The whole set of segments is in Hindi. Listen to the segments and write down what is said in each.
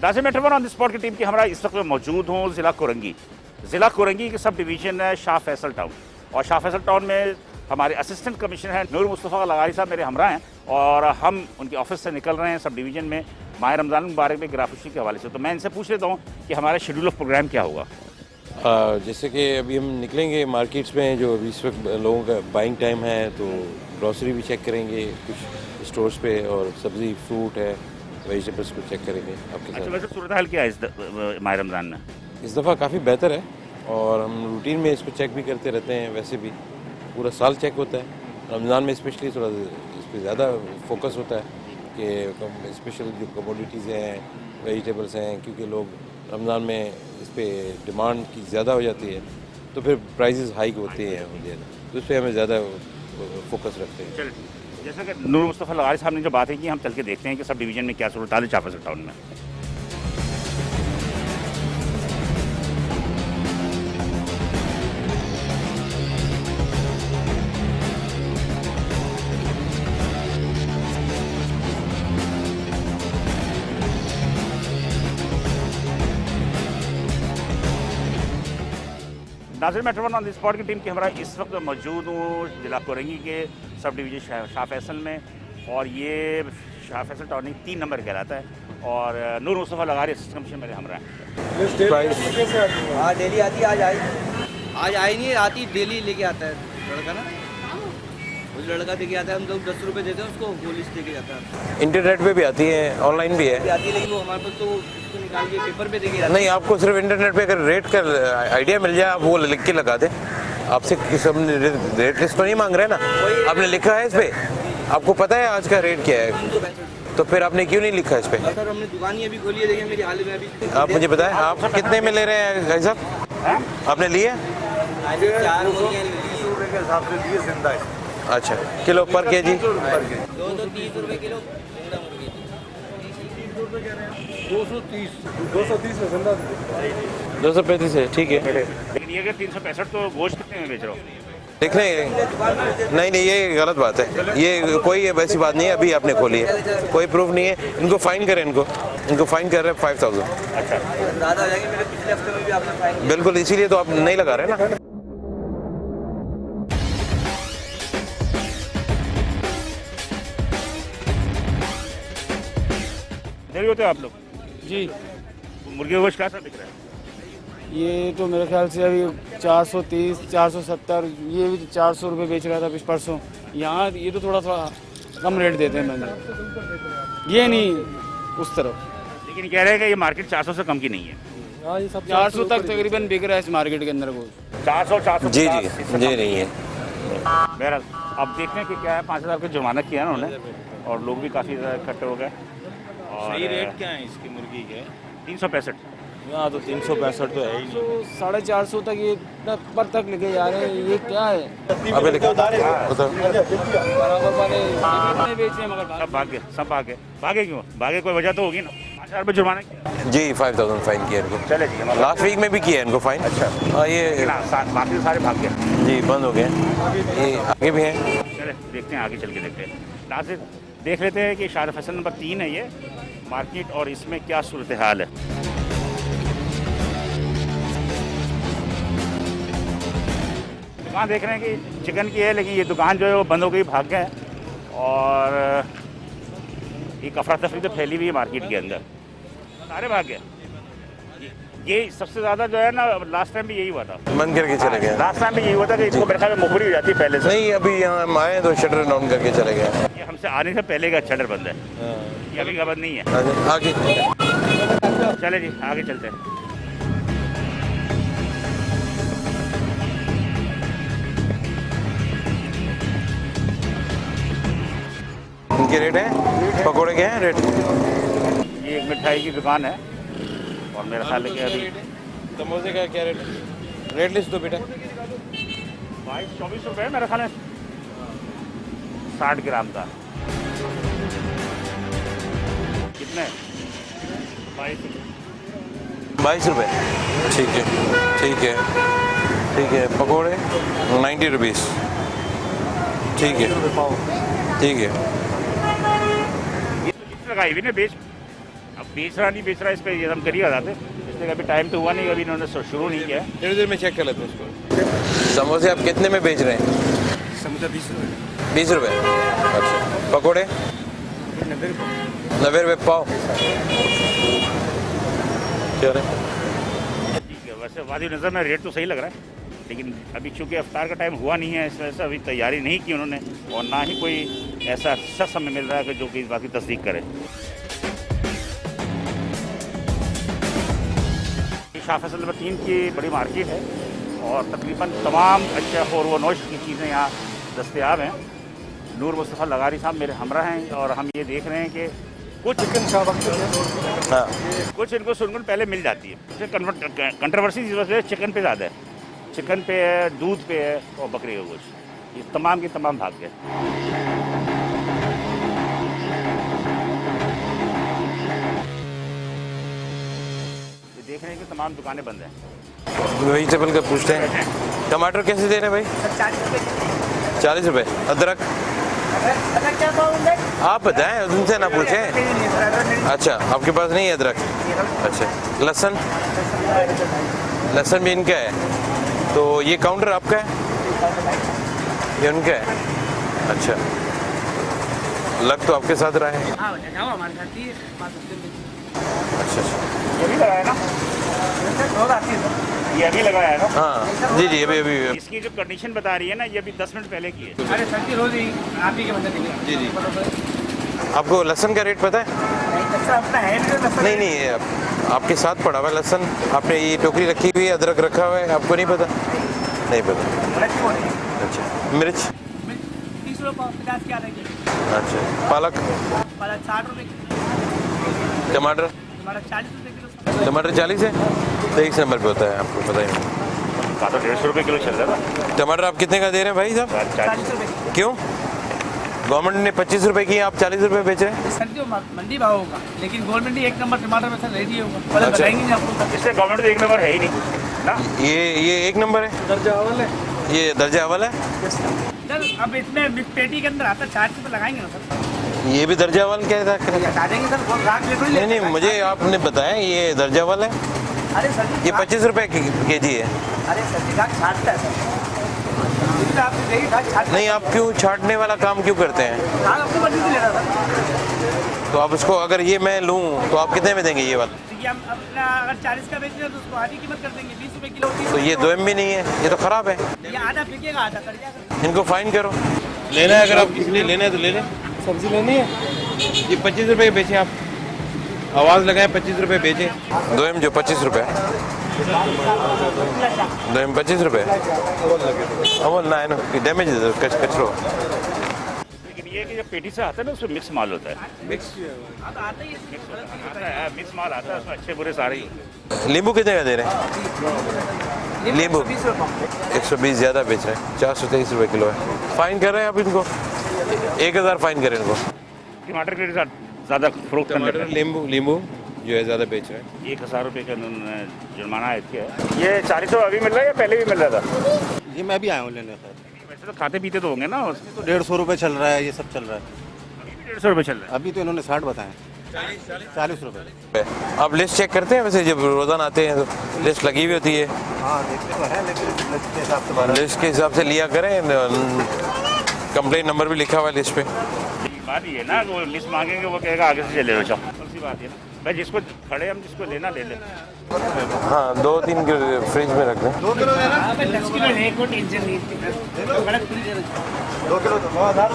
नाज़िर मैं ऑन द स्पॉट की टीम की हमारा इस वक्त मैं मौजूद हूँ ज़िला कोरंगी की सब डिवीज़न है शाह फैसल टाउन। और शाह फैसल टाउन में हमारे असिस्टेंट कमिश्नर हैं नूर मुस्तफ़ा लगारी साहब मेरे हमरा हैं और हम उनके ऑफिस से निकल रहे हैं सब डिवीज़न में माह रमज़ान मुबारक में ग्राफिशी के हवाले से। तो मैं इनसे पूछ लेता हूँ कि हमारा शेड्यूल ऑफ प्रोग्राम क्या होगा। जैसे कि अभी हम निकलेंगे मार्केट्स में, जो अभी इस वक्त लोगों का बाइंग टाइम है, तो ग्रॉसरी भी चेक करेंगे कुछ स्टोर्स पे, और सब्ज़ी फ्रूट है, वेजिटेबल्स को चेक करेंगे आपके साथ। अच्छा, वैसे सूरत हाल क्या है इस माह रमज़ान में? इस दफ़ा काफ़ी बेहतर है और हम रूटीन में इसको चेक भी करते रहते हैं। वैसे भी पूरा साल चेक होता है, रमज़ान में स्पेशली थोड़ा इस पर ज़्यादा फोकस होता है कि स्पेशल जो कमोडिटीज़ हैं, वेजिटेबल्स हैं, क्योंकि लोग रमज़ान में इस पर डिमांड की ज़्यादा हो जाती है तो फिर प्राइसेस हाइक होते हैं, तो इस पर हमें ज़्यादा फोकस रखते हैं। चलिए, जैसा कि नूर मुस्तफ़ा लगारी साहब ने जो बातें की, हम चल के देखते हैं कि सब डिवीज़न में क्या सूरत हाल है शाह फैसल टाउन में। Nazir metro on the spot की टीम की हमारा इस वक्त मौजूद हूँ ज़िला कोरंगी के सब डिवीज़न शाह फैसल में, और ये शाह फैसल टाउन 3 नंबर कहलाता है और नूर मुस्तफ़ा लगारी असिस्टेंट कमिश्नर मेरे हमरा हैं। हाँ डेली आती है, आज आई नहीं, आती डेली लेके आता है लड़का ना, वो लड़का देके आता है, हम लोग 10 रुपये देते हैं उसको, पुलिस देके जाता है। इंटरनेट पे भी आती है, ऑनलाइन भी है, आती है, लेकिन वो हमारे पास तो उसको निकाल के पेपर पे देके जाता है। नहीं आपको सिर्फ इंटरनेट पे अगर रेट का आइडिया मिल जाए, आप वो लिख के लगा दें। आपसे किसी रेट लिस्ट तो नहीं मांग रहे ना, आपने लिखा है इस पे, आपको पता है आज का रेट क्या है, तो फिर आपने क्यों नहीं लिखा इस पे? सर हमने दुकान ही अभी खोली है, देखिए मेरी हाल में अभी। आप मुझे बताएं आप कितने में ले रहे हैं भाई साहब, आपने लिए? 4 रुपये के हिसाब से दिए जिंदा है। अच्छा, किलो पर के जी 230 रुपये किलो। 230 में जिंदा 235 है, ठीक है। लेकिन ये अगर 365 तो गोश्त कितने में बेच रहे हो? देख रहे हैं, नहीं ये गलत बात है, ये कोई वैसी बात नहीं है। अभी आपने खोली है, कोई प्रूफ नहीं है, इनको फाइन करें, इनको फाइन कर रहे हैं 5000। अच्छा, ज़्यादा हो जाएंगे, मेरे पिछले हफ्ते में भी आपने फाइन। बिल्कुल, इसीलिए तो आप नहीं लगा रहे ना। देरी होते हो आप लोग? जी, मुर्गी का गोश्त कैसा बिक रहा है? ये तो मेरे ख्याल से अभी 430, 470, ये भी 400 रुपये बेच रहा था परसों। यहाँ ये तो थोड़ा कम रेट देते हैं मैंने, ये नहीं उस तरफ। लेकिन कह रहे हैं कि ये मार्केट 400 से कम की नहीं है। 400 तक तकरीबन बिक रहा है इस मार्केट के अंदर गोश्त। 400 जी नहीं है। बहरहाल अब देखते हैं कि क्या है। 5000 का जुर्माना किया ना उन्होंने, और लोग भी काफ़ी ज़्यादा इकट्ठे हो गए। और सही रेट क्या है इसकी मुर्गी के? 365। यहाँ तो 365 तो है ही नहीं। 450 तक ये पर तक लेके जा रहे हैं, ये क्या है? अबे लिखा बराबर वाले कितने बेच रहे हैं, मगर सब भागे क्यों? भागे कोई वजह तो होगी ना। 5000 रुपये जुर्माना किया। जी 5000 फाइन किया इनको। चले जी, हमारा लास्ट वीक में भी किया इनको फाइन। अच्छा, हाँ ये बाकी सारे भाग गए जी बंद हो गए, ये आगे भी हैं। चले देखते हैं, आगे चल के देखते हैं। नाज़िर देख लेते हैं कि शाह फैसल नंबर 3 है ये मार्केट, और इसमें क्या सूरत हाल है। दुकान देख रहे हैं कि चिकन की है, लेकिन ये दुकान जो है वो बंद हो गई, भाग गए हैं। और एक अफरा तफरी तो फैली हुई है मार्केट के अंदर, सारे भाग गए। ये सबसे ज़्यादा जो है ना, लास्ट टाइम भी यही हुआ था, बंद करके चले गए। लास्ट टाइम भी यही हुआ था कि इनको मेरे ख्याल में मुखरी हो जाती है पहले से। नहीं अभी यहाँ हम आए तो शटर डाउन करके चले गए। ये हमसे आने से पहले का शटर बंद है, ये अभी का बंद नहीं है। आगे चले जी, आगे चलते हैं। इनके रेट हैं, पकौड़े के हैं रेट। ये एक मिठाई की दुकान है, और मेरा ख्याल है कि अभी समोसे का क्या रेट? रेट लिस्ट दो बेटा। 22-24 रुपये मेरा ख्याल है 60 ग्राम का। कितने? 22 रुपये। ठीक है। पकौड़े 90 रुपीज़। ठीक है। ये तो जितनी लगाई हुई ना बेच, अब बेच रहा नहीं बेच रहा, इस पर ये हम कर ही बताते, इसलिए अभी टाइम तो हुआ नहीं, अभी इन्होंने शुरू नहीं किया है। थोड़ी देर में चेक कर लेते हैं इसको। समोसे आप कितने में बेच रहे हैं? समोसा 20 रुपये। 20 रुपये। अच्छा, पकौड़े 90 रुपये पाव। क्या रहे? ठीक है, वैसे वादी नज़र में रेट तो सही लग रहा है, लेकिन अभी चूँकि अफ्तार का टाइम हुआ नहीं है, इस वजह से अभी तैयारी नहीं की उन्होंने, और ना ही कोई ऐसा शख्स हमें मिल रहा है कि जो कि इस बात की तस्दीक करे। शाह फैसल नंबर 3 की बड़ी मार्केट है और तकरीबन तमाम अशिया और वो नोश की चीज़ें यहाँ दस्तयाब हैं। नूर मुस्तफ़ा लगारी साहब मेरे हमरा हैं और हम ये देख रहे हैं कि कुछ हाँ, कुछ इनको सुनगुन पहले मिल जाती है। कंट्रोवर्सी इस वजह से चिकन पे ज़्यादा है, चिकन पे है, दूध पे है और बकरी का गोश्त, ये तमाम की तमाम भाग गए। ये देख रहे हैं कि तमाम दुकानें बंद हैं। वेजिटेबल का पूछते हैं। टमाटर कैसे दे रहे हैं भाई? 40 रुपये। अदरक आप बताएं, उनसे ना पूछें। अच्छा, आपके पास नहीं है अदरक? अच्छा, लहसुन? लहसुन भी इनका है, तो ये काउंटर आपका है, ये उनका है? अच्छा, लग तो आपके साथ रहा है। अच्छा अच्छा, ये भी लगाया ना, ये अभी लगाया है ना? हाँ जी जी, अभी अभी इसकी जो कंडीशन बता रही है ना, ये अभी 10 मिनट पहले की है। अरे सर रोज ही आप ही के बंदे देंगे। जी जी। आपको लहसुन का रेट पता है? नहीं नहीं, ये आपके साथ पड़ा हुआ है लहसुन, आपने ये टोकरी रखी हुई है, अदरक रखा हुआ है, आपको नहीं पता? नहीं पता। अच्छा, मिर्च? 30 रुपये 50 क्या रहेगी? अच्छा, पालक? 60 रुपये। टमाटर? 40 रुपये किलो। टमाटर 40 है, तो 1 नंबर पे होता है, आपको पता ही नहीं। का तो 150 रुपये किलो चल रहा था। टमाटर आप कितने का दे रहे हैं भाई साहब? 40 रुपये। क्यों? गवर्नमेंट ने 25 रुपए की, आप 40 रुपए बेच रहे हैं? सर जो मंडी भाव होगा, लेकिन गवर्नमेंट ही 1 नंबर टमाटर में सर रेडी होगा। अच्छा। बताएंगे नहीं आपको। इससे गवर्नमेंट तो 1 नंबर है ही नहीं ना। ये 1 नंबर है, दर्जा अव्वल है। ये दर्जा अव्वल है। सर अब इसमें मिक्स पेटी के अंदर आता 40 रुपये लगाएंगे ना सर। ये भी दर्जा अव्वल क्या था? हटा देंगे सर, बहुत राख ले थोड़ी नहीं नहीं, लेते हैं। मुझे आपने बताया ये दर्जा अव्वल है। अरे सर जी, ये 25 रुपए केजी है। अरे सर जी घाट छाटता है सर। इसलिए आपसे यही घाट छाटता नहीं, आप क्यों छाटने वाला काम क्यों करते हैं? है। घाट अपनी मर्जी से ले रहा था। तो आप उसको, अगर ये मैं लूँ तो आप कितने में देंगे ये वाला? देखिए हम अपना अगर 40 का बेच रहे हैं तो उसको आधी कीमत कर देंगे, 20 रुपये किलो। 30 तो ये 2 भी नहीं है, ये तो खराब है। ये आधा फेंकेगा, आधा कर जाएगा। इनको फाइन करो। लेना है, अगर आप किसी ने लेना है तो ले लें। सब्जी लेनी है? ये 25 रुपए बेचें आप, आवाज़ लगाएं 25 रुपए बेचें। 2M जो 25 रुपए, 2M 25 रुपए। अव्वल ना है ना, डैमेज है कचरो। लेकिन ये कि जब पेटी से आता है ना, उसमें मिक्स माल होता है। मिक्स अब आता ही है। मिक्स माल आता है, उसमें अच्छे बुरे सारे ही। नींबू कितने का दे रहे हैं? नींबू 20 रुपये। 120 ज़्यादा बेच रहे हैं, 423 रुपए किलो है। फाइन कर रहे हैं आप इनको, 1000 फाइन करें इनको। टमाटर के साथ ज़्यादा फरोख्त करने टमाटर, नींबू जो है ज़्यादा बेच रहे हैं। 1000 रुपये का उन्होंने जुर्माना है किया है। ये 40 रुपये अभी मिल रहा है या पहले भी मिल रहा था? ये मैं भी आया हूँ लेने सर। वैसे तो खाते पीते तो होंगे ना, उसमें तो 150 रुपये चल रहा है, ये सब चल रहा है। भी 150 रुपये चल रहा अभी तो इन्होंने 60 बताए। 40 रुपये। आप लिस्ट चेक करते हैं वैसे, जब रोज़ाना आते हैं तो लिस्ट लगी हुई होती है? हाँ देखते तो है, लेकिन लिस्ट के हिसाब से लिस्ट के हिसाब से लिया करें, कंप्लेंट नंबर भी लिखा हुआ है लिस्ट पे। है। बात ये ना, वो लिस्ट मांगेंगे, वो कहेगा आगे से चले लो। चलो सी बात है ना भाई, जिसको खड़े हम जिसको लेना ले लें। हाँ, 2-3 फ्रिज में रख दें। 2 किलो देना। 10 किलो है, कोई टेंशन नहीं है। 2 किलो तो 1000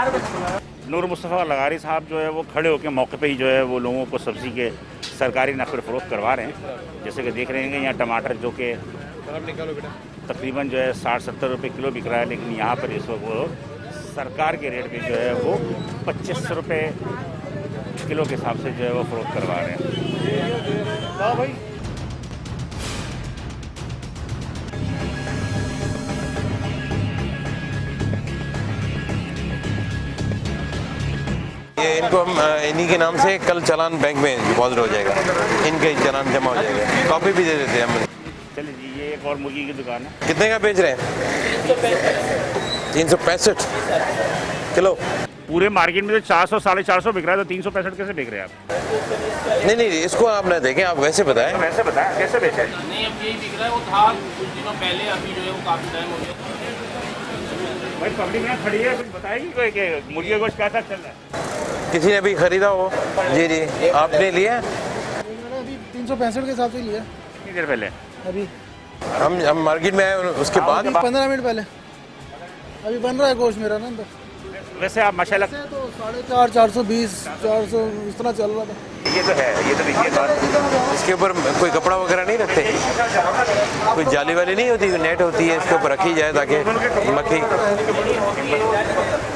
रुपये। नूर मुस्तफ़ा लगारी साहब जो है वो खड़े होकर मौके पे ही जो है वो लोगों को सब्ज़ी के सरकारी नकल फ़रोख्त करवा रहे हैं। जैसे कि देख रहे हैं यहाँ टमाटर जो कि तकरीबन जो है 60-70 रुपये किलो बिक रहा है, लेकिन यहाँ पर इस वक्त वो सरकार के रेट पे जो है वो 25 रुपये किलो के हिसाब से जो है वो फ़रोख्त करवा रहे हैं। हाँ भाई, ये इनको हम इन्हीं के नाम से कल चालान बैंक में डिपॉजिट हो जाएगा, इनके चालान जमा हो जाएगा। कॉपी भी दे देते हैं हम। चलिए जी, ये एक और मुर्गी की दुकान है। कितने का बेच रहे हैं? 365 किलो। पूरे मार्केट में तो 400 450 बिक रहा है, तो 365 कैसे बिक रहे हैं आप? नहीं नहीं, इसको आप ना देखें, आप वैसे बताएं। वैसे बताएं कैसे बेचे? नहीं, अब यही दिख रहा है, वो था कुछ दिनों पहले, अभी जो है वो काफ़ी टाइम हो गया। भाई पब्लिक यहाँ खड़ी है, कुछ बताएगी कोई कि मुर्गी का गोश्त कैसा चल रहा है? किसी ने अभी खरीदा हो? जी जी, आपने लिया? अभी 365 के हिसाब से लिया कितनी देर पहले? अभी हम मार्केट में आए उसके बाद 15 मिनट पहले। अभी बन रहा है गोश्त मेरा ना अंदर। वैसे आप माशाल्लाह वैसे तो 450, 420, 400 इस तरह चल रहा था। ये तो है, ये तो बिकी है। इसके ऊपर कोई कपड़ा वगैरह नहीं रखते? कोई जाली वाली नहीं होती, नेट होती है, इसके ऊपर रखी जाए ताकि मक्खी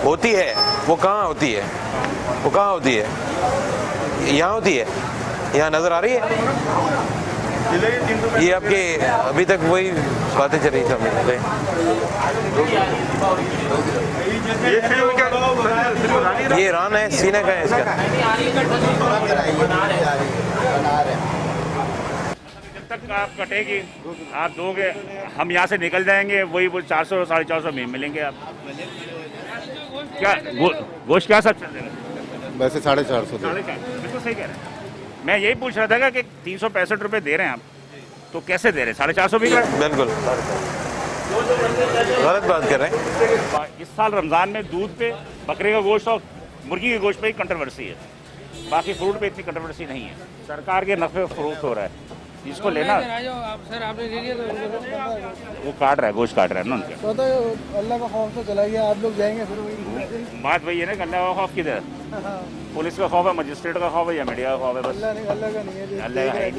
होती है। वो कहाँ होती है? वो कहाँ होती है? यहाँ होती है? यहाँ नज़र आ रही है? ये आपके अभी तक वही बातें चल रही थी हमें। ये रान है, सीना का है इसका। जब तक आप कटेगी, आप दोगे, हम यहाँ से निकल जाएंगे, वही वो 400 450 में मिलेंगे आप। क्या गोश्त क्या सब चल रहा है? वैसे 450 बिल्कुल सही कह रहे हैं। मैं यही पूछ रहा था कि 365 रुपये दे रहे हैं आप, तो कैसे दे रहे हैं? 450 बिक रहा है। बिल्कुल गलत बात कर रहे हैं। इस साल रमज़ान में दूध पे, बकरे का गोश्त और मुर्गी के गोश्त पे ही कंट्रोवर्सी है, बाकी फ्रूट पे इतनी कंट्रोवर्सी नहीं है। सरकार के नफ़े फ्रूट हो रहा है, इसको लेना। सर आपने ले लिया तो वो काट रहा है, गोश्त काट रहा है ना उनके। पता है अल्लाह का खौफ तो चला गया, आप लोग जाएंगे फिर वही। बात वही है ना कि अल्लाह का खौफ किधर? पुलिस का खौफ है, मजिस्ट्रेट का खौफ है, या मीडिया का खौफ है? बस अल्लाह का नहीं है। अल्लाह का है।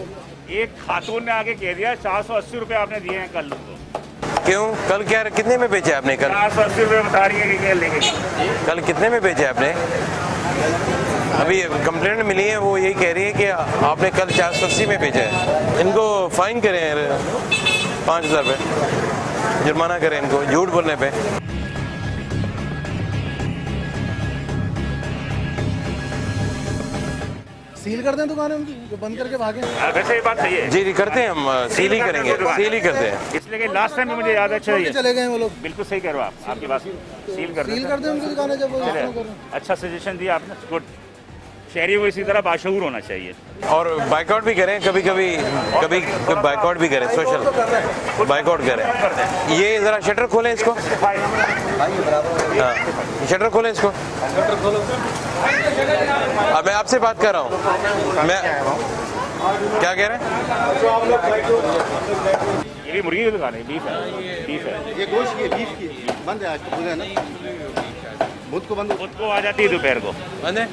एक खातून ने आके कह दिया 480 रुपये आपने दिए हैं कल को। क्यों? कल क्या कितने में बेचे आपने? कल 480 रुपये बता रही है कि क्या लेंगे। कल कितने में बेचे आपने? अभी कंप्लेंट मिली है, वो यही कह रही है कि आपने कल 480 में बेचा है। इनको फाइन करें 5000 रुपये, जुर्माना करें इनको झूठ बोलने पे। सील कर दें दुकानें उनकी, जो बंद करके भागे। वैसे ये बात सही है। जी करते हैं, हम सील ही करेंगे, सील ही करते हैं। इसलिए कि लास्ट टाइम भी मुझे याद है, छोड़ के चले गए वो लोग। बिल्कुल सही कह रहे हो आप, आपकी बात सील कर सील कर दें उनकी दुकानें जब वो चलिए, इसमें करें। अच्छा सजेशन दिया आपने, गुड। शहरी को इसी तरह बाशऊर होना चाहिए। और बाइकआउट भी करें, कभी कभी बाइकआउट भी करें, सोशल बाइकआउट करें। ये ज़रा शटर खोलें इसको। हाँ, शटर खोलें इसको। अब मैं आपसे बात कर रहा हूँ। मैं क्या कह रहे हैं? ये भी मुर्गी की दुकान है, बीफ है, बीफ है। ये गोश्त की बीफ की बंद है आज तो पूरा ना, बुध को बंद। खुद को आ जाती है दोपहर को। बंद है,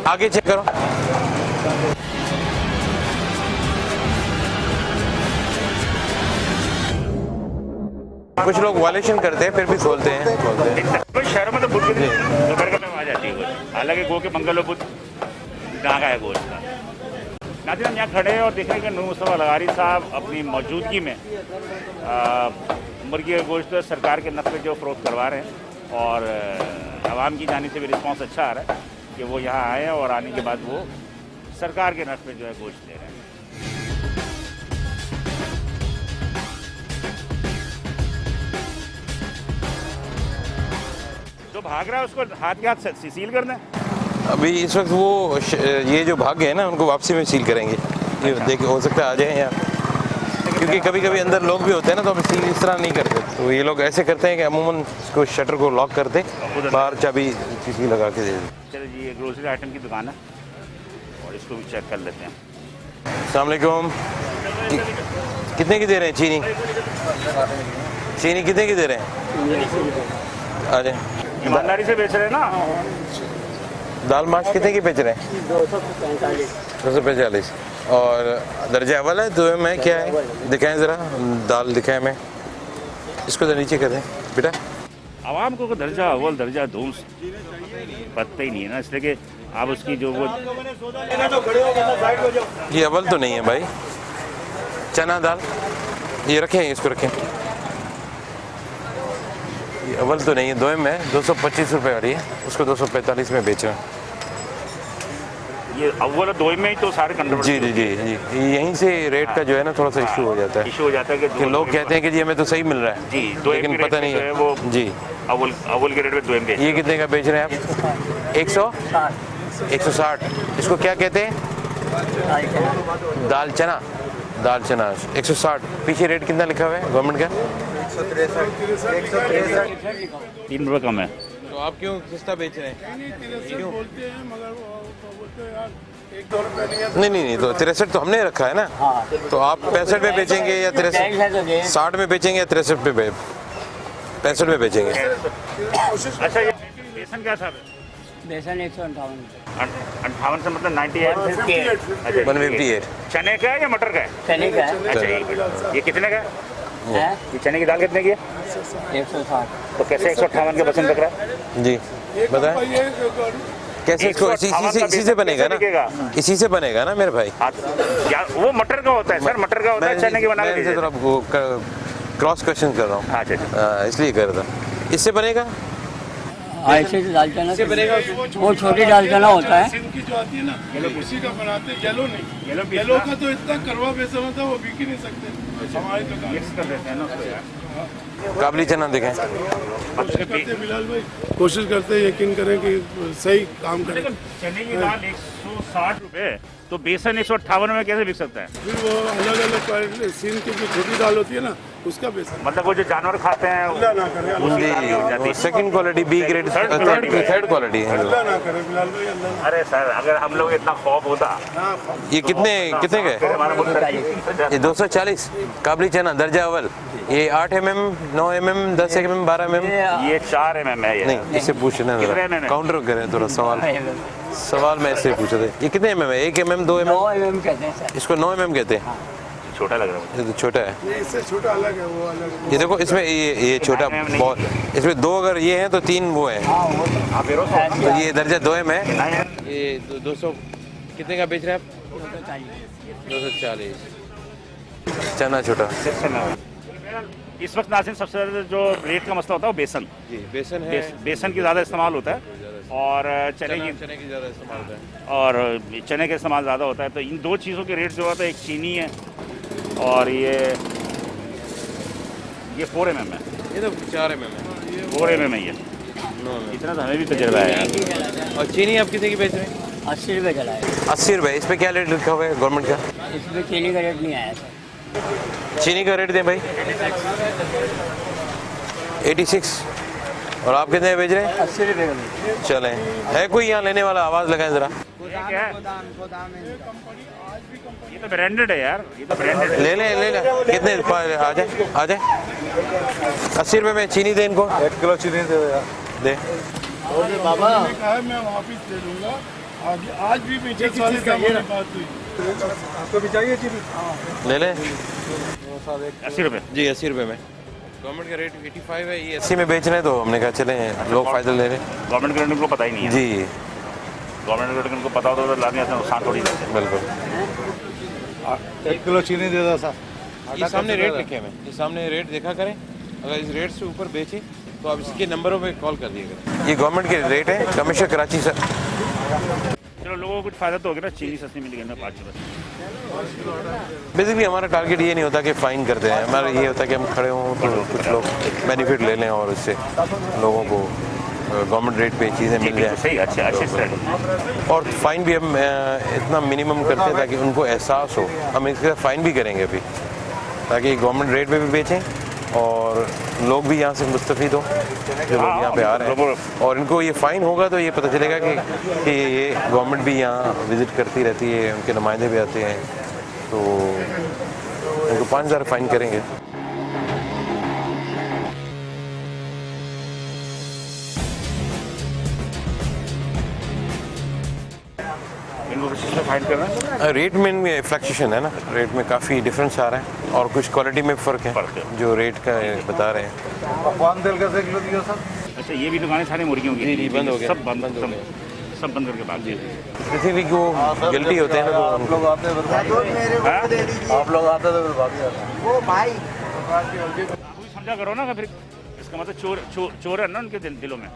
आगे चेक करो। कुछ लोग वायलेशन करते हैं, फिर भी खोलते हैं। तो शहरों में तो बुध के दोपहर का टाइम आ जाती है गोश्त। हालांकि गो के मंगल बुध कहाँ का है गोश्त का। नाज़रीन, हम यहाँ खड़े हैं और देख रहे हैं कि नूर मुस्तफ़ा लगारी साहब अपनी मौजूदगी में मुर्गी का गोश्त सरकार के नफ़े जो फ़रोख्त करवा रहे हैं, और आवाम की जानिब से भी रिस्पांस अच्छा आ रहा है कि वो यहाँ आए हैं और आने के बाद वो सरकार के नफ़े जो है गोश्त दे रहे हैं। जो भाग रहा है उसको हाथ के हाथ सील कर दें। अभी इस वक्त वो ये जो भाग गए ना, उनको वापसी में सील करेंगे। ये देख, हो सकता है आ जाए यहाँ, क्योंकि कभी कभी अंदर लोग भी होते हैं ना, तो हम सील इस तरह नहीं करते। तो ये लोग ऐसे करते हैं कि अमूमन इसको शटर को लॉक करते, बाहर चाबी किसी लगा के दे देते। चलिए जी, ये ग्रोसरी आइटम की दुकान है और इसको भी चेक कर लेते हैं। अस्सलाम वालेकुम। कितने की दे रहे हैं चीनी? चीनी कितने की दे रहे हैं? आ जाए। ईमानदारी से बेच रहे हैं ना। दाल माश कितने की बेच रहे हैं? 245। और दर्जा अव्वल है, दो में क्या है दिखाएं ज़रा, दाल दिखाएं मैं। इसको तो नीचे कर दें बेटा। आवाम को दर्जा अव्वल दर्जा दूम पता ही नहीं है ना, इसलिए कि आप उसकी जो वो ये अव्वल तो नहीं है भाई। चना दाल ये रखें, इसको रखें। ये अव्वल तो नहीं है, दो में 225 रुपये वाली है, उसको 245 में बेच रहे हैं। ये अव्वल दो में ही तो सारे कंट्रोवर्सी। जी जी जी जी, यहीं से रेट का जो है ना थोड़ा सा इशू हो जाता है। इशू हो जाता है कि लोग कहते हैं कि जी हमें तो सही मिल रहा है, जी, लेकिन पता नहीं है वो जी। अवल के रेट में 2 MB। ये कितने का बेच रहे हैं आप? 160। इसको क्या कहते हैं? दाल चना। 160। पीछे रेट कितना लिखा हुआ है गवर्नमेंट का? 3 रुपये कम है। तो आप क्यों सस्ता बेच रहे हैं? क्यों? नहीं, तो 63 तो हमने रखा है ना। तो आप 65 में बेचेंगे या 63? 60 में बेचेंगे या 63 में 65 में बेचेंगे? अच्छा, ये बेसन क्या सर? बेसन 158 58 से मतलब 98। 158। चने का है या मटर का है? चने का है। अच्छा, ये कितने का है? ये चने की दाल कितने की है? 160। तो कैसे 158 के बेसन रख रहा है? जी बताएं कैसे? इसको इसी से बनेगा ना? इसी से बनेगा ना मेरे भाई? हाँ, वो मटर का होता है सर, मटर का होता है, चने की बना के दीजिए। थोड़ा क्रॉस क्वेश्चन कर रहा हूँ। अच्छा, इसलिए कर रहा था। इससे बनेगा? ऐसे दाल चना से बनेगा। वो छोटी दाल चना होता है। सिंध की जो आती है ना, उसी का बनाते हैं। येलो नहीं, येलो का तो इतना करवा बेसन होता है वो बिक ही नहीं सकते हमारी दुकान। काबली चना देखें। बिलाल भाई कोशिश करते हैं, यकीन करें कि सही काम करें। चने की दाल 160 रुपए, तो बेसन 158 में कैसे बिक सकता है? फिर वो अलग अलग क्वालिटी सिंध की जो छोटी दाल होती है ना, उसका बेसन। मतलब वो जो जानवर खाते हैं अल्लाह ना करे, अल्लाह जी second quality, B grade, third quality है। अल्लाह ना करे बिलाल भाई, अल्लाह ना। अरे सर, अगर हम लोग इतना खौफ होता। ये कितने का है? ये 240। काबली चना दर्जा अव्वल। ये 8 mm, 9 mm, 10 mm, 12 mm। ये 4 MM है। ये नहीं, इससे पूछना कितने जरा, mm है? काउंटर करें थोड़ा सवाल मैं इससे पूछा था। ये कितने mm है? 1 mm, 2 mm? 9 mm कहते हैं सर। इसको 9 mm कहते हैं। छोटा लग रहा है ये तो छोटा है। ये इससे छोटा अलग है, वो अलग है। ये देखो इसमें ये छोटा बहुत, इसमें 2 अगर ये हैं तो 3 वो हैं। तो ये दर्जा 2 में है। ये 200 कितने का बेच रहे हैं आप? 240। चना छोटा। इस वक्त नाज़रीन सबसे ज़्यादा जो रेट का मसला होता है वो बेसन। जी बेसन है। बेसन की ज़्यादा इस्तेमाल होता है और चने की ज़्यादा इस्तेमाल होता है। और चने का इस्तेमाल ज़्यादा होता है। तो इन 2 चीज़ों के रेट जो होता है, एक चीनी है और ये 4 mm है। ये तो 4 mm है। 4 mm है ये। इतना तो हमें भी तजर्बा है यार। और चीनी आप कितने की बेच रहे हैं? 80 रुपये चला है। 80 रुपये। इस पे क्या रेट लिखा हुआ है गवर्नमेंट का? इसमें चीनी का रेट नहीं आया सर। चीनी का रेट दें भाई। 86। और आप कितने बेच रहे हैं? 80 रुपये का। चलें, है कोई यहाँ लेने वाला? आवाज़ लगाएं ज़रा। ये क्या है? ये तो ब्रांडेड है यार, ये तो ब्रांडेड है। ले ले कितने आ जाए 80 रुपये में चीनी दे इनको। 1 किलो चीनी दे दो यार। दे। बाबा ने कहा है मैं वापिस ले लूंगा। आज भी पीछे वाले का ये बात हुई। आपको भी चाहिए चीनी? ले ले 80 रुपये। जी 80 रुपये में। गवर्नमेंट का रेट 85 है, ये 80 में बेच रहे हैं तो हमने कहा चलें लोग फ़ायदा ले रहे हैं। गवर्नमेंट के रेट उनको पता ही नहीं है। जी गवर्नमेंट के रेट उनको पता होता तो लाने से नुकसान थोड़ी देते। बिल्कुल। 1 किलो चीनी दे दो सर। ये सामने रेट लिखे हैं, ये सामने रेट देखा करें। अगर इस रेट से ऊपर बेचें तो आप इसके नंबरों पे कॉल कर दिया करें। ये गवर्नमेंट के रेट है, कमिश्नर कराची सर। चलो लोगों को कुछ फ़ायदा तो हो गया ना, चीनी सस्ती मिल गई ना 5 रुपये। बेसिकली हमारा टारगेट ये नहीं होता कि फ़ाइन करते हैं, हमारा ये होता है कि हम खड़े हों तो कुछ लोग बेनिफिट ले लें और इससे लोगों को गवर्नमेंट रेट पे चीज़ें मिल जाएँ। सही, अच्छे से। और फ़ाइन भी हम इतना मिनिमम करते हैं ताकि उनको एहसास हो। हम इसके साथ फ़ाइन भी करेंगे अभी, ताकि गवर्नमेंट रेट पे भी बेचें और लोग भी यहाँ से मुस्तफ़ीद हों जो लोग यहाँ पे आ रहे हैं। और इनको ये फ़ाइन होगा तो ये पता चलेगा कि ये गवर्नमेंट भी यहाँ विज़िट करती रहती है, उनके नुमाइंदे भी आते हैं, तो उनको 5000 फ़ाइन करेंगे। इनको किस चीज़ में फाइन करना है? रेट में फ्लक्चुएशन है ना, रेट में काफ़ी डिफरेंस आ रहा है और कुछ क्वालिटी में फ़र्क है जो रेट का बता रहे हैं। अफगान तेल कैसे किलो दिया सर? अच्छा, ये भी दुकानें सारी मुर्गियों की? जी बंद हो गया। सब बंद करके भाग गए। किसी भी को गिल्टी होते हैं ना तो आप लोग आते हैं तो भाग जाते हैं। वो समझा करो ना, फिर इसका मतलब चोर है ना उनके दिलों में।